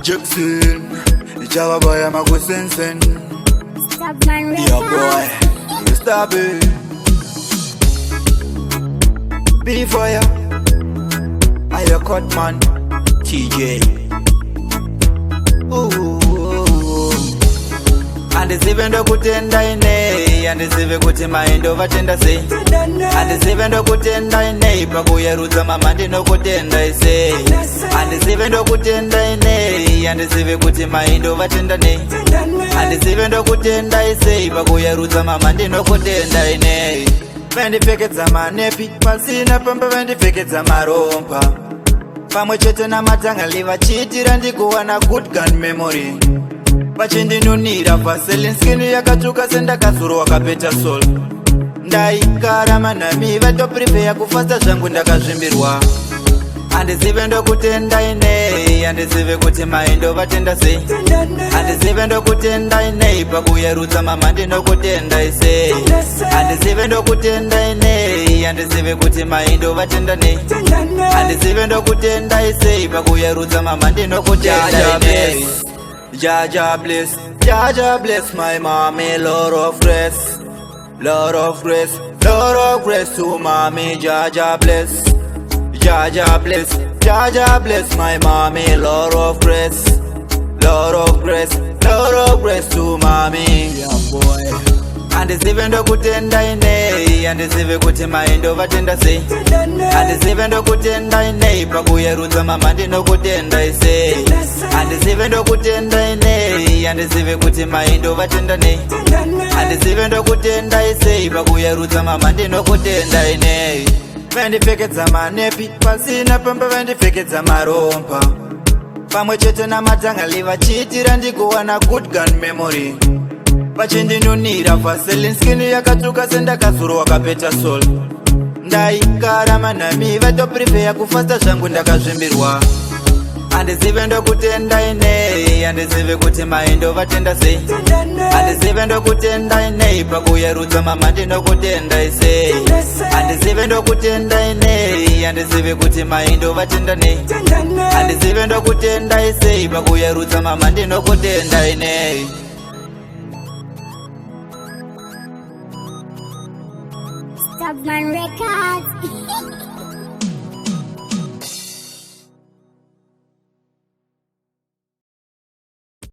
Jackson, Java boy, I'm a go sensen. Stabhe Yeah boy, stabhe. Be for ya, I your cut man, TJ. Ooh. Andisive ndokutenda ine, andisive kuti ndovatenda sei. Andisive ndokutenda ine, pakuyerudza mama ndinokutenda ise. Andisive ndokutenda ine, andisive kuti ndovatenda nei. Andisive ndokutenda ise, pakuyerudza mama ndinokutenda ine. Vendipfekedza manepi, pasina pamba vendipfekedza marompa. Pamwe chete namatangani vachiitira ndikuwana good gun memory. Vachindinunira vaselin skin yakatsvuka sendakazuro wakapeta soul. Ndaigara manami vatoprepare kufasta zvangu ndakazvimbirwa. Andisive ndokutenda ine, andisive kuti ndovatenda sei. Andisive ndokutenda ine, pakuyerudza mama ndinokutenda ise. Andisive ndokutenda ine, andisive kuti ndovatenda nei. Andisive ndokutenda ise, pakuyerudza mama ndinokutenda ine. Jaja bless my mommy, Lord of grace, Lord of grace, Lord of grace to mommy. Jaja bless my mommy, Lord of grace, Lord of grace, Lord of grace to mommy. Yeah boy. Andisive ndokutenda ine, andisive kuti ndovatenda sei. Andisive ndokutenda ine, pakuyerudza mama ndinokutenda ise. Andisive ndokutenda ine, andisive kuti ndovatenda nei. Andisive ndokutenda ise, pakuyerudza mama ndinokutenda ine. Vendipfekedza manepi, pasina pamba vendipfekedza marompa. Pamwe chete namatangani vachiitira ndikuwana good gun memory. Vachindinunira vaselin skin yakatsvuka sendakazuro wakapeta soul. Ndaigara manami vatoprepare kufasta zvangu ndakazvimbirwa. Andisive ndokutenda ine, andisive kuti ndovatenda sei. Andisive ndokutenda ine, pakuyerudza mama ndinokutenda ise. Andisive ndokutenda ine, andisive kuti ndovatenda nei. Andisive ndokutenda ise, pakuyerudza mama ndinokutenda ine. Lesley Records.